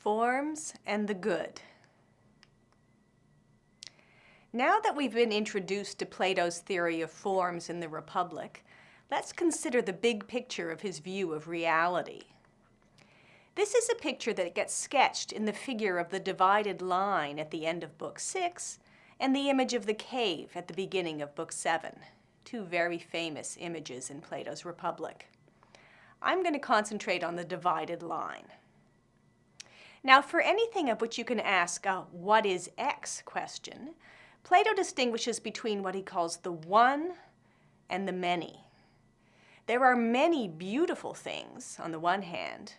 Forms and the good. Now that we've been introduced to Plato's theory of forms in the Republic, let's consider the big picture of his view of reality. This is a picture that gets sketched in the figure of the divided line at the end of Book 6 and the image of the cave at the beginning of Book 7, two very famous images in Plato's Republic. I'm going to concentrate on the divided line. Now, for anything of which you can ask a "what is X" question, Plato distinguishes between what he calls the one and the many. There are many beautiful things on the one hand,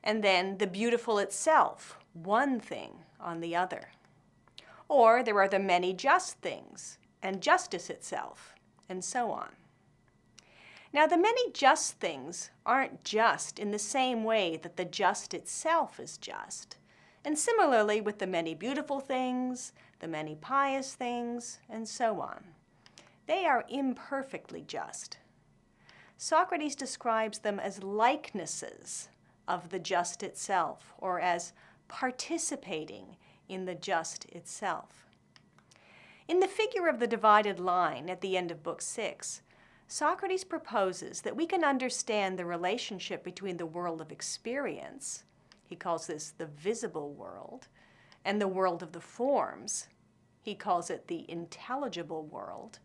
and then the beautiful itself, one thing, on the other. Or there are the many just things, and justice itself, and so on. Now, the many just things aren't just in the same way that the just itself is just, and similarly with the many beautiful things, the many pious things, and so on. They are imperfectly just. Socrates describes them as likenesses of the just itself, or as participating in the just itself. In the figure of the divided line at the end of Book 6, Socrates proposes that we can understand the relationship between the world of experience, he calls this the visible world, and the world of the forms, he calls it the intelligible world,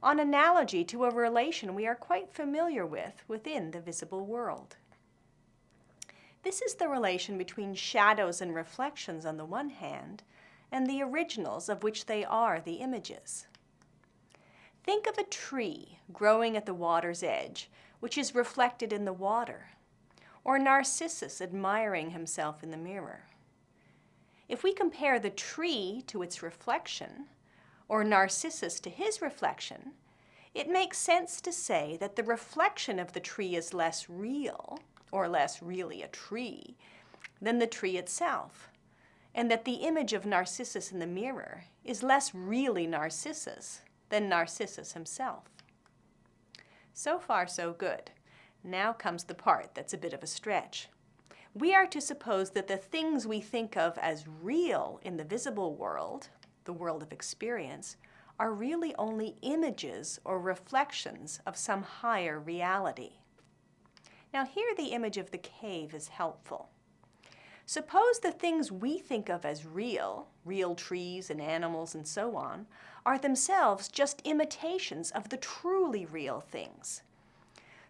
on analogy to a relation we are quite familiar with within the visible world. This is the relation between shadows and reflections on the one hand, and the originals of which they are the images. Think of a tree growing at the water's edge, which is reflected in the water, or Narcissus admiring himself in the mirror. If we compare the tree to its reflection, or Narcissus to his reflection, it makes sense to say that the reflection of the tree is less real, or less really a tree, than the tree itself, and that the image of Narcissus in the mirror is less really Narcissus than Narcissus himself. So far, so good. Now comes the part that's a bit of a stretch. We are to suppose that the things we think of as real in the visible world, the world of experience, are really only images or reflections of some higher reality. Now here the image of the cave is helpful. Suppose the things we think of as real trees and animals and so on, are themselves just imitations of the truly real things.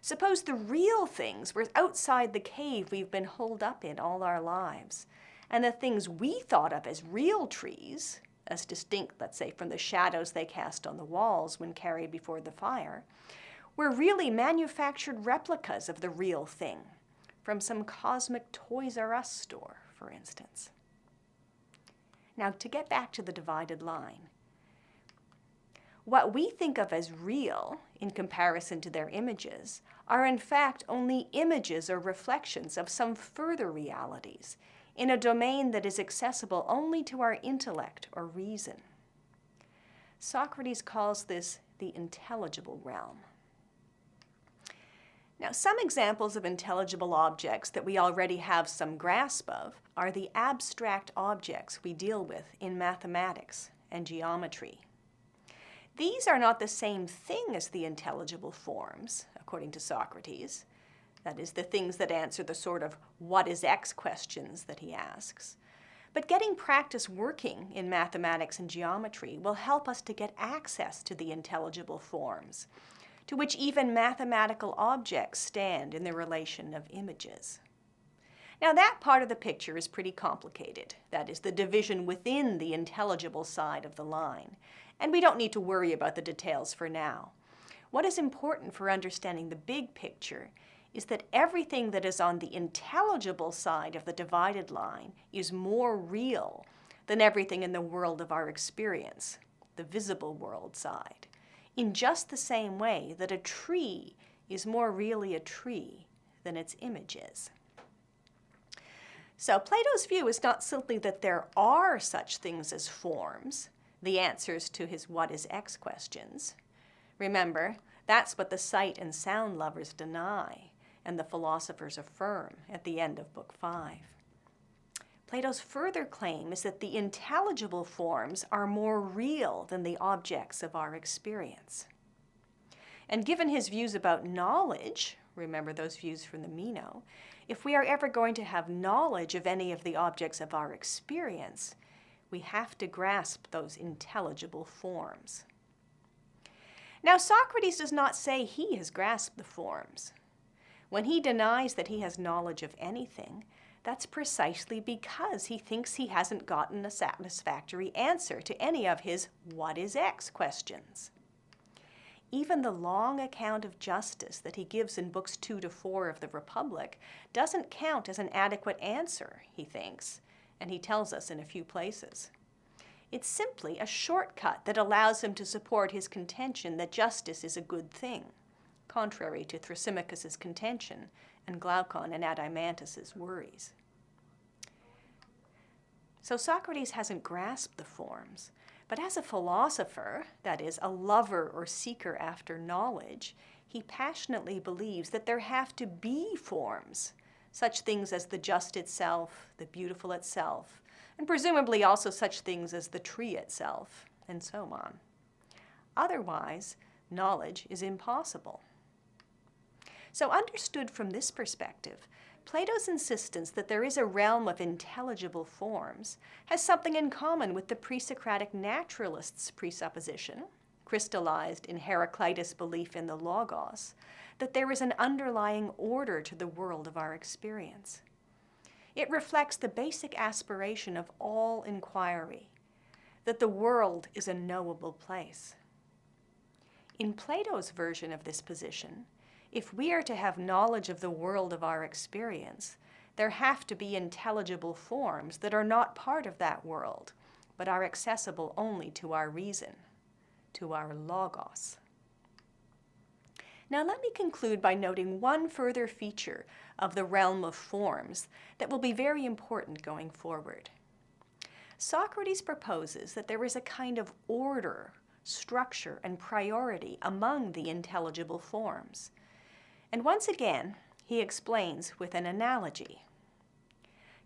Suppose the real things were outside the cave we've been holed up in all our lives, and the things we thought of as real trees, as distinct, let's say, from the shadows they cast on the walls when carried before the fire, were really manufactured replicas of the real thing, from some cosmic Toys R Us store, for instance. Now, to get back to the divided line, what we think of as real, in comparison to their images, are in fact only images or reflections of some further realities in a domain that is accessible only to our intellect or reason. Socrates calls this the intelligible realm. Now, some examples of intelligible objects that we already have some grasp of are the abstract objects we deal with in mathematics and geometry. These are not the same thing as the intelligible forms, according to Socrates. That is, the things that answer the sort of "what is X" questions that he asks. But getting practice working in mathematics and geometry will help us to get access to the intelligible forms, to which even mathematical objects stand in the relation of images. Now, that part of the picture is pretty complicated. That is, the division within the intelligible side of the line. And we don't need to worry about the details for now. What is important for understanding the big picture is that everything that is on the intelligible side of the divided line is more real than everything in the world of our experience, the visible world side, in just the same way that a tree is more really a tree than its image is. So Plato's view is not simply that there are such things as forms, the answers to his "what is X" questions. Remember, that's what the sight and sound lovers deny, and the philosophers affirm at the end of Book 5. Plato's further claim is that the intelligible forms are more real than the objects of our experience. And given his views about knowledge, remember those views from the Meno, if we are ever going to have knowledge of any of the objects of our experience, we have to grasp those intelligible forms. Now, Socrates does not say he has grasped the forms. When he denies that he has knowledge of anything, that's precisely because he thinks he hasn't gotten a satisfactory answer to any of his "what is X" questions. Even the long account of justice that he gives in books 2 to 4 of the Republic doesn't count as an adequate answer, he thinks, and he tells us in a few places. It's simply a shortcut that allows him to support his contention that justice is a good thing, contrary to Thrasymachus's contention and Glaucon and Adeimantus's worries. So Socrates hasn't grasped the forms, but as a philosopher, that is, a lover or seeker after knowledge, he passionately believes that there have to be forms, such things as the just itself, the beautiful itself, and presumably also such things as the tree itself, and so on. Otherwise, knowledge is impossible. So understood from this perspective, Plato's insistence that there is a realm of intelligible forms has something in common with the pre-Socratic naturalists' presupposition, crystallized in Heraclitus' belief in the logos, that there is an underlying order to the world of our experience. It reflects the basic aspiration of all inquiry, that the world is a knowable place. In Plato's version of this position, if we are to have knowledge of the world of our experience, there have to be intelligible forms that are not part of that world, but are accessible only to our reason, to our logos. Now let me conclude by noting one further feature of the realm of forms that will be very important going forward. Socrates proposes that there is a kind of order, structure, and priority among the intelligible forms. And once again, he explains with an analogy.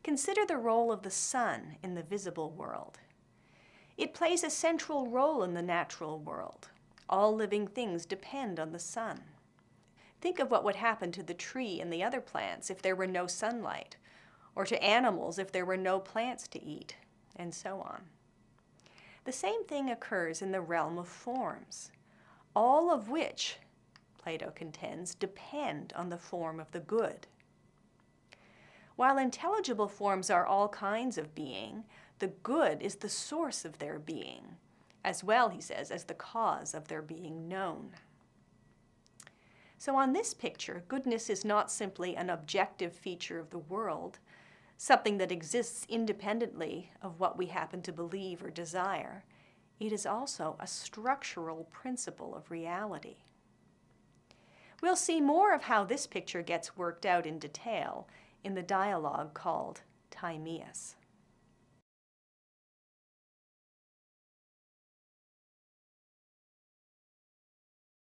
Consider the role of the sun in the visible world. It plays a central role in the natural world. All living things depend on the sun. Think of what would happen to the tree and the other plants if there were no sunlight, or to animals if there were no plants to eat, and so on. The same thing occurs in the realm of forms, all of which, Plato contends, depend on the form of the good. While intelligible forms are all kinds of being, the good is the source of their being, as well, he says, as the cause of their being known. So on this picture, goodness is not simply an objective feature of the world, something that exists independently of what we happen to believe or desire. It is also a structural principle of reality. We'll see more of how this picture gets worked out in detail in the dialogue called Timaeus.